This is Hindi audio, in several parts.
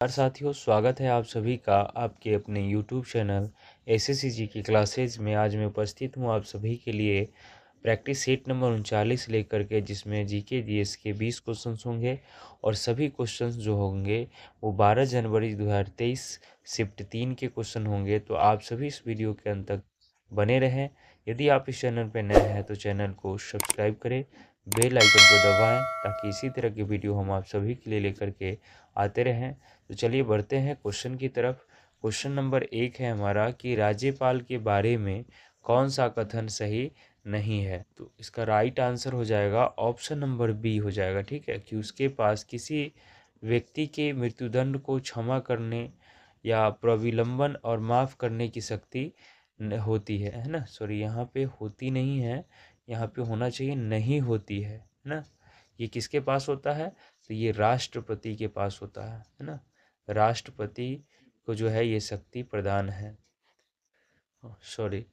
नमस्कार साथियों, स्वागत है आप सभी का आपके अपने YouTube चैनल एसएससी की क्लासेज में। आज मैं उपस्थित हूँ आप सभी के लिए प्रैक्टिस सेट नंबर 39 लेकर के, जिसमें जीके जीएस के 20 क्वेश्चंस होंगे और सभी क्वेश्चंस जो होंगे वो 12 जनवरी 2023 शिफ्ट 3 के क्वेश्चन होंगे। तो आप सभी इस वीडियो के अंत तक बने रहें। यदि आप इस चैनल पर नए हैं तो चैनल को सब्सक्राइब करें, बेल आइकन को दबाएं, ताकि इसी तरह के वीडियो हम आप सभी के लिए लेकर के आते रहें। तो चलिए बढ़ते हैं क्वेश्चन की तरफ। क्वेश्चन नंबर 1 है हमारा कि राज्यपाल के बारे में कौन सा कथन सही नहीं है। तो इसका राइट आंसर हो जाएगा ऑप्शन नंबर बी हो जाएगा। ठीक है, कि उसके पास किसी व्यक्ति के मृत्युदंड को क्षमा करने या प्रविलंबन और माफ़ करने की शक्ति होती है ना। सॉरी, यहाँ पे होती नहीं है, यहाँ पे होना चाहिए नहीं होती है ना। ये किसके पास होता है? तो ये राष्ट्रपति के पास होता है ना। राष्ट्रपति को जो है ये शक्ति प्रदान है। सॉरी,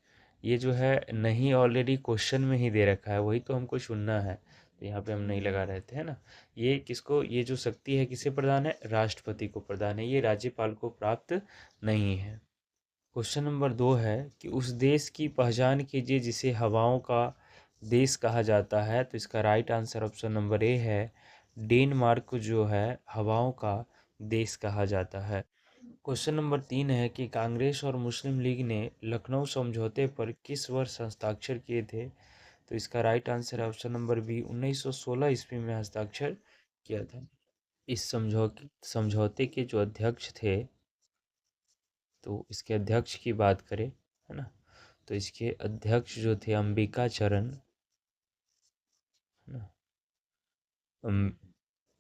ये जो है नहीं ऑलरेडी क्वेश्चन में ही दे रखा है, वही तो हमको चुनना है, तो यहाँ पे हम नहीं लगा रहे थे, है ना। ये किसको, ये जो शक्ति है किसे प्रदान है? राष्ट्रपति को प्रदान है, ये राज्यपाल को प्राप्त नहीं है। क्वेश्चन नंबर 2 है कि उस देश की पहचान कीजिए जिसे हवाओं का देश कहा जाता है। तो इसका right answer option number A है, डेनमार्क को जो है हवाओं का देश कहा जाता है। क्वेश्चन नंबर 3 है कि कांग्रेस और मुस्लिम लीग ने लखनऊ समझौते पर किस वर्ष हस्ताक्षर किए थे। तो इसका राइट आंसर है ऑप्शन नंबर बी, 1916 ईस्वी में हस्ताक्षर किया था। इस समझौते के जो अध्यक्ष थे, तो इसके अध्यक्ष की बात करें, है ना, तो इसके अध्यक्ष जो थे अंबिका चरण, है ना,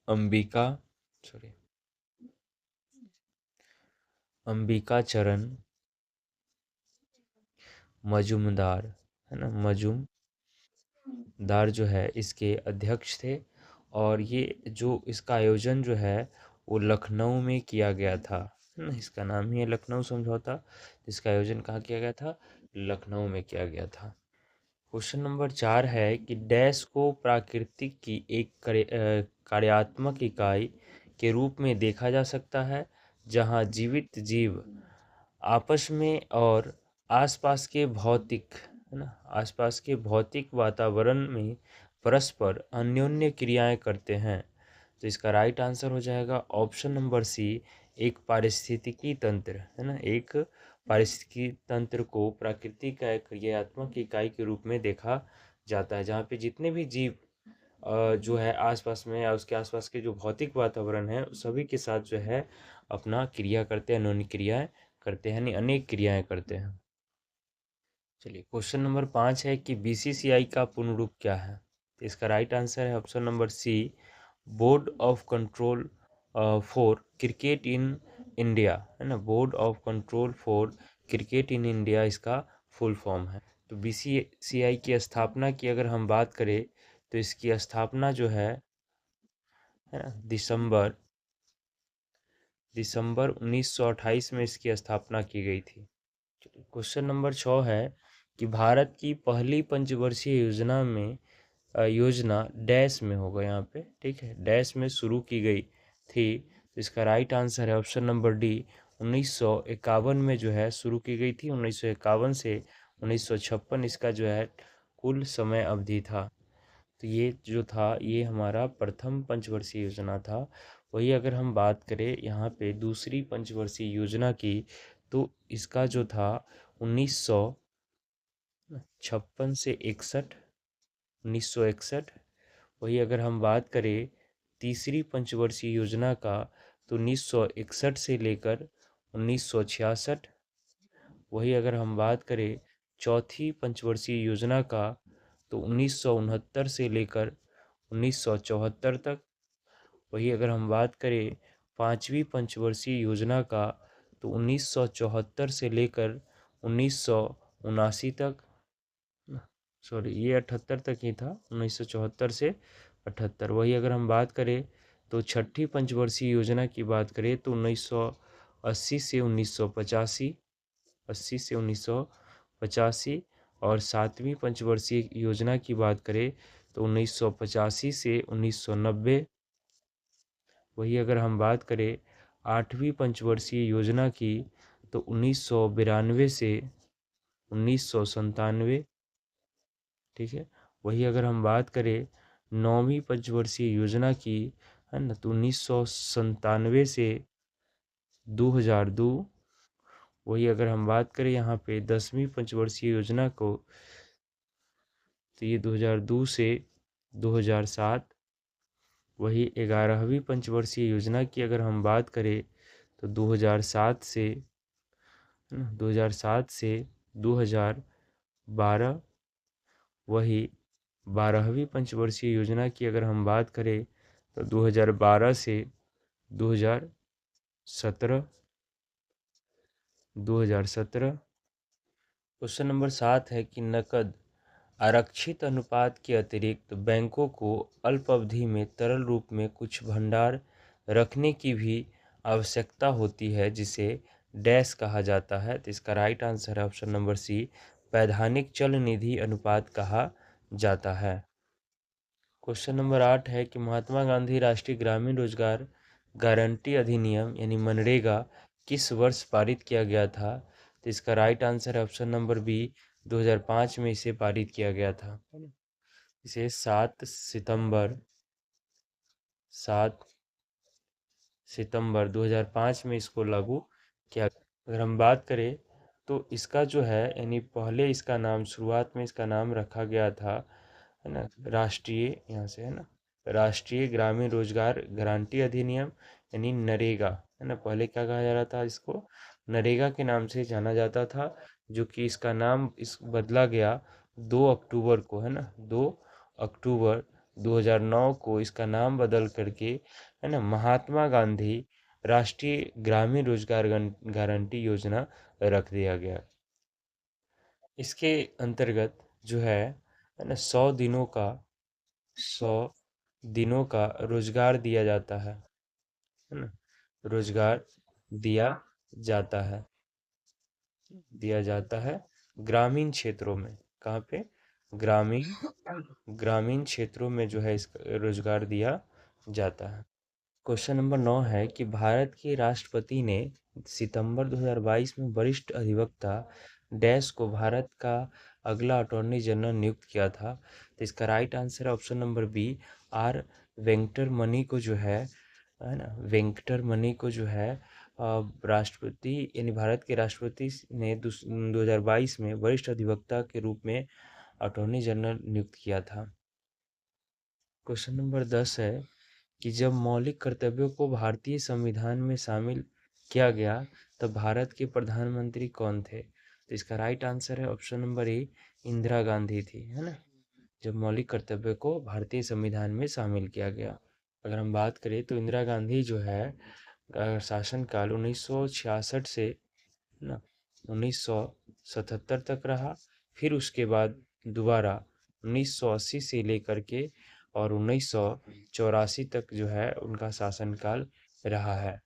अंबिका सॉरी अंबिका चरण मजूमदार, है ना, मजूमदार जो है इसके अध्यक्ष थे। और ये जो इसका आयोजन जो है वो लखनऊ में किया गया था, है ना। इसका नाम ही है लखनऊ समझौता, जिसका आयोजन कहाँ किया गया था? लखनऊ में किया गया था। क्वेश्चन नंबर 4 है कि डैश को प्राकृतिक की एक कार्यात्मक इकाई के रूप में देखा जा सकता है, जहां जीवित जीव आपस में और आसपास के भौतिक, है ना, आसपास के भौतिक वातावरण में परस्पर अन्योन्य क्रियाएं करते हैं। तो इसका राइट आंसर हो जाएगा ऑप्शन नंबर सी, एक पारिस्थितिकी तंत्र, है ना। एक पारिस्थितिकी तंत्र को प्रकृति का एक क्रियात्मक इकाई के रूप में देखा जाता है, जहाँ पे जितने भी जीव जो है आसपास में या उसके आसपास के जो भौतिक वातावरण है सभी के साथ जो है अपना क्रिया करते हैं, अन्योन्य क्रियाएं करते हैं, यानी अनेक क्रियाएं करते हैं। चलिए, क्वेश्चन नंबर 5 है कि बीसीसीआई का पूर्ण रूप क्या है। तो इसका राइट आंसर है option number C, board of control for cricket in India, है ना। Board of control for cricket in India इसका फुल फॉर्म है। तो बीसीसीआई की स्थापना की अगर हम बात करें, तो इसकी स्थापना जो है ना, दिसंबर 1928 में इसकी स्थापना की गई थी। क्वेश्चन नंबर 6 है कि भारत की पहली पंचवर्षीय योजना डैश में होगा यहाँ पे, ठीक है, डैश में शुरू की गई थी। तो इसका राइट आंसर है ऑप्शन नंबर डी, 1951 में जो है शुरू की गई थी। 1951 से 1956 इसका जो है कुल समय अवधि था। तो ये जो था ये हमारा प्रथम पंचवर्षीय योजना था। वही अगर हम बात करें यहाँ पे दूसरी पंचवर्षीय योजना की, तो इसका जो था 1956 से 1961। वही अगर हम बात करें तीसरी पंचवर्षीय योजना का, तो 1961 से लेकर 1966। वही अगर हम बात करें चौथी पंचवर्षीय योजना का, तो 1969 से लेकर 1974 तक। वही अगर हम बात करें पांचवी पंचवर्षीय योजना का, तो 1974 से लेकर 1979 तक। सॉरी, ये 78 तक ही था, 1974 से 78। वही अगर हम बात करें तो छठी पंचवर्षीय योजना की बात करें, तो 1980 से 1985, 80 से 1985। और सातवीं पंचवर्षीय योजना की बात करें तो 1985 से 1990। वही अगर हम बात करें 8वीं पंचवर्षीय योजना की तो 1992 से 1997, ठीक है। वही अगर हम बात करें 9वीं पंचवर्षीय योजना की, है ना, तो 1997 से 2002। वही अगर हम बात करें यहाँ पे 10वीं पंचवर्षीय योजना को, तो ये 2002 से 2007। वही 11वीं पंचवर्षीय योजना की अगर हम बात करें तो 2007 से, 2007 से 2012। वही 12वीं पंचवर्षीय योजना की अगर हम बात करें तो 2012 से 2017। 2017। क्वेश्चन नंबर 7 है कि नकद आरक्षित अनुपात के अतिरिक्त बैंकों को अल्प अवधि में तरल रूप में कुछ भंडार रखने की भी आवश्यकता होती है, जिसे डैश कहा जाता है। तो इसका राइट आंसर है ऑप्शन नंबर सी, वैधानिक चल निधि अनुपात कहा जाता है। क्वेश्चन नंबर 8 है कि महात्मा गांधी राष्ट्रीय ग्रामीण रोजगार गारंटी अधिनियम यानी मनरेगा किस वर्ष पारित किया गया था। तो इसका राइट आंसर है ऑप्शन नंबर बी, 2005 में इसे पारित किया गया था। इसे 7 सितंबर 2005 में इसको लागू किया। अगर हम बात करें तो इसका जो है यानी पहले इसका नाम, शुरुआत में इसका नाम रखा गया था, है ना, राष्ट्रीय, यहाँ से है ना, राष्ट्रीय ग्रामीण रोजगार गारंटी अधिनियम यानी नरेगा, है ना। पहले क्या कहा जा रहा था, इसको नरेगा के नाम से जाना जाता था, जो कि इसका नाम इस बदला गया 2 अक्टूबर को, है ना, 2 अक्टूबर 2009 को इसका नाम बदल करके, है ना, महात्मा गांधी राष्ट्रीय ग्रामीण रोजगार गारंटी योजना रख दिया गया। इसके अंतर्गत जो है ना, 100 दिनों का रोजगार दिया जाता है ना, रोजगार दिया जाता है, ग्रामीण क्षेत्रों में। कहाँ पे? ग्रामीण ग्रामीण क्षेत्रों में जो है इसका रोजगार दिया जाता है। क्वेश्चन नंबर 9 है कि भारत के राष्ट्रपति ने सितंबर 2022 में वरिष्ठ अधिवक्ता डैश को भारत का अगला अटॉर्नी जनरल नियुक्त किया था। तो इसका राइट आंसर है option number B, R Venkataramani को जो है ना, वेंकटरमणि को जो है राष्ट्रपति यानी भारत के राष्ट्रपति ने 2022 में वरिष्ठ अधिवक्ता के रूप में अटॉर्नी जनरल नियुक्त किया था। क्वेश्चन नंबर 10 है कि जब मौलिक कर्तव्यों को भारतीय संविधान में शामिल किया गया तब भारत के प्रधानमंत्री कौन थे। तो इसका राइट आंसर है option number A, Indira Gandhi थी, है ना। जब मौलिक कर्तव्य को भारतीय संविधान में शामिल किया गया। अगर हम बात करें तो इंदिरा गांधी जो है शासनकाल 1966 से ना 1977 तक रहा। फिर उसके बाद दोबारा 1980 से लेकर के और 1984 तक जो है उनका शासनकाल रहा है।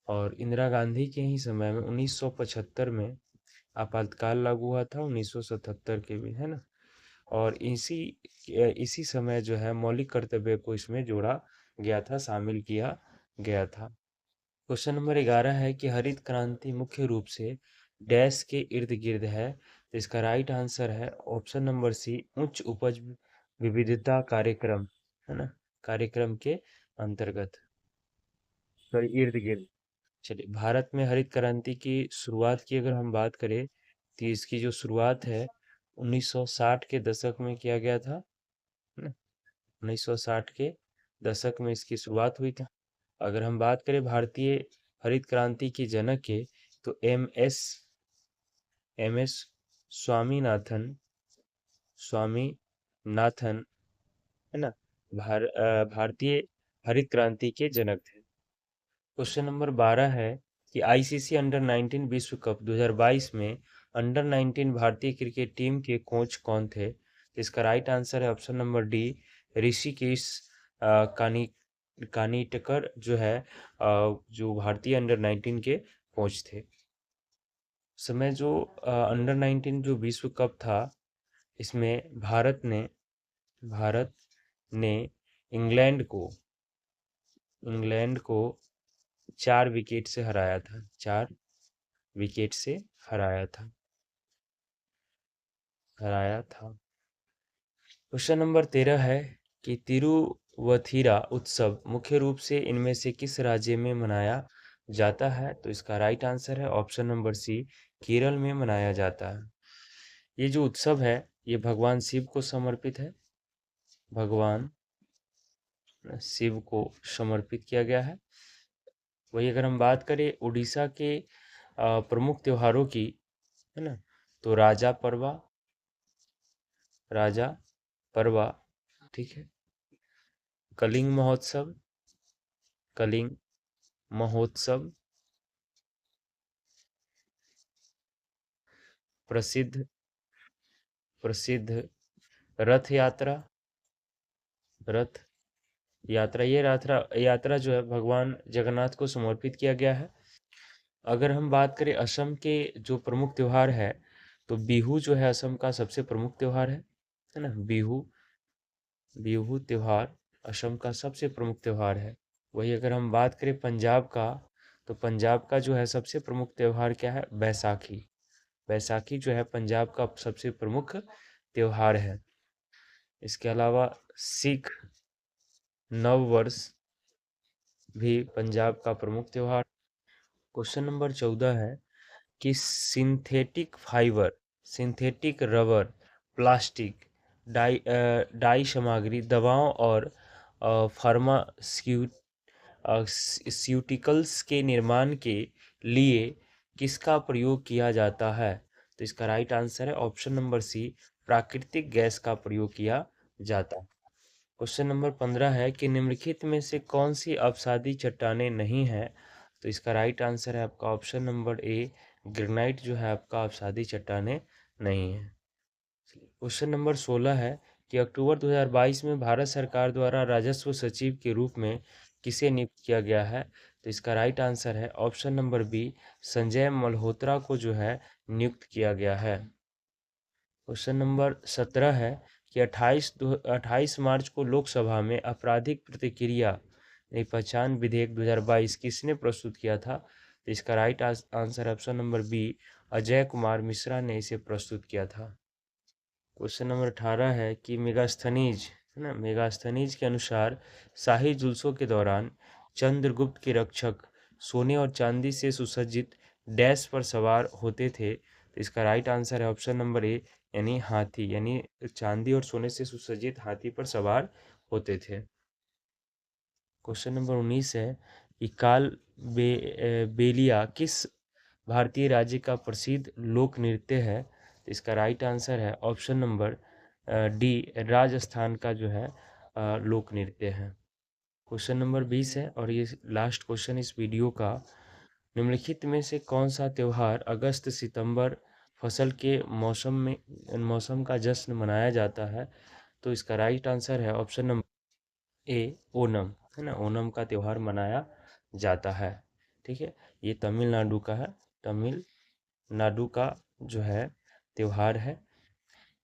और इंदिरा गांधी के ही समय में 1975 में आपातकाल लागू हुआ था, 1977 के भी, है ना। और इसी समय जो है मौलिक कर्तव्य को इसमें जोड़ा गया था, शामिल किया गया था। क्वेश्चन नंबर 11 है कि हरित क्रांति मुख्य रूप से डैश के इर्द गिर्द है। तो इसका राइट आंसर है ऑप्शन नंबर सी, उच्च उपज विविधता कार्यक्रम, है ना, कार्यक्रम के अंतर्गत, सॉरी, इर्द गिर्द। चलिए, भारत में हरित क्रांति की शुरुआत की अगर हम बात करें तो इसकी जो शुरुआत है 1960 के दशक में किया गया था, है ना। 1960 के दशक में इसकी शुरुआत हुई थी। अगर हम बात करें भारतीय हरित क्रांति के जनक के, तो एम एस स्वामीनाथन, है ना, भारतीय हरित क्रांति के जनक थे। क्वेश्चन नंबर 12 है कि आईसीसी अंडर 19 विश्व कप 2022 में अंडर 19 भारतीय क्रिकेट टीम के कोच कौन थे। इसका राइट आंसर है ऑप्शन नंबर डी, ऋषिकेश कानी कानिटकर जो है जो भारतीय अंडर 19 के कोच थे। समय जो अंडर 19 जो विश्व कप था, इसमें भारत ने इंग्लैंड को 4 विकेट से हराया था, 4 विकेट से हराया था, हराया था। क्वेश्चन नंबर 13 है कि तिरुवथिरा उत्सव मुख्य रूप से इनमें से किस राज्य में मनाया जाता है? तो इसका राइट आंसर है ऑप्शन नंबर सी, केरल में मनाया जाता है। ये जो उत्सव है ये भगवान शिव को समर्पित है, भगवान शिव को समर्पित किया गया है। वही अगर हम बात करें उड़ीसा के प्रमुख त्योहारों की, है ना, तो राजा परवा, ठीक है, कलिंग महोत्सव, कलिंग महोत्सव, प्रसिद्ध प्रसिद्ध रथ यात्रा, रथ यात्रा, ये यात्रा यात्रा जो है भगवान जगन्नाथ को समर्पित किया गया है। अगर हम बात करें असम के जो प्रमुख त्योहार है, तो बिहू जो है असम का सबसे प्रमुख त्योहार है ना, बिहू, बिहू त्योहार असम का सबसे प्रमुख त्योहार है। वही अगर हम बात करें पंजाब का, तो पंजाब का जो है सबसे प्रमुख त्योहार क्या है? बैसाखी, बैसाखी जो है पंजाब का सबसे प्रमुख त्योहार है। इसके अलावा सिख नव वर्ष भी पंजाब का प्रमुख त्योहार। क्वेश्चन नंबर 14 है कि synthetic fibre, synthetic rubber, plastic, dye सामग्री, दवाओं और फार्मास्यूटिकल्स के निर्माण के लिए किसका प्रयोग किया जाता है? तो इसका राइट आंसर है ऑप्शन नंबर सी, प्राकृतिक गैस का प्रयोग किया जाता है। क्वेश्चन नंबर 15 है कि निम्नलिखित में से कौन सी अपसादी चट्टानें नहीं है? तो इसका राइट आंसर है आपका ऑप्शन नंबर ए, ग्रेनाइट जो है आपका अपसादी चट्टानें नहीं है। क्वेश्चन नंबर 16 है कि अक्टूबर 2022 में भारत सरकार द्वारा राजस्व सचिव के रूप में किसे नियुक्त किया गया है? तो इसका राइट आंसर है option number B, Sanjay Malhotra को जो है नियुक्त किया गया है। क्वेश्चन नंबर 17 है कि 28 मार्च को लोकसभा में आपराधिक प्रतिक्रिया यानी पहचान विधेयक 2022 किसने प्रस्तुत किया था? तो इसका right answer option number B, Ajay Kumar Mishra ने इसे प्रस्तुत किया था। क्वेश्चन नंबर 18 है कि मेगास्थनीज, है ना, मेगास्थनीज के अनुसार शाही जुलूसों के दौरान चंद्रगुप्त के रक्षक सोने और चांदी से सुसज्जित डैश पर सवार होते थे। तो इसका राइट आंसर है ऑप्शन नंबर ए, यानी हाथी, यानी चांदी और सोने से सुसज्जित हाथी पर सवार होते थे। क्वेश्चन नंबर 19 है कि बेलिया किस भारतीय राज्य का प्रसिद्ध लोक नृत्य है? तो इसका राइट आंसर है ऑप्शन नंबर डी, राजस्थान का जो है लोक नृत्य है। क्वेश्चन नंबर 20 है और ये लास्ट क्वेश्चन इस वीडियो का, निम्नलिखित में से कौन सा त्यौहार अगस्त सितंबर फसल के मौसम का जश्न मनाया जाता है? तो इसका राइट आंसर है ऑप्शन नंबर ए, ओनम, है ना, ओनम का त्यौहार मनाया जाता है। ठीक है, ये तमिलनाडु का है, तमिलनाडु का जो है त्यौहार है।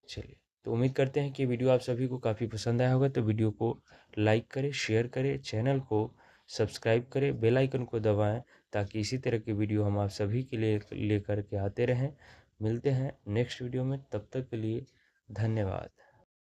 चलिए, तो उम्मीद करते हैं कि वीडियो आप सभी को काफ़ी पसंद आया होगा। तो वीडियो को लाइक करें, शेयर करें, चैनल को सब्सक्राइब करें, बेल आइकन को दबाएं ताकि इसी तरह की वीडियो हम आप सभी के लिए लेकर के आते रहें। मिलते हैं नेक्स्ट वीडियो में, तब तक के लिए धन्यवाद।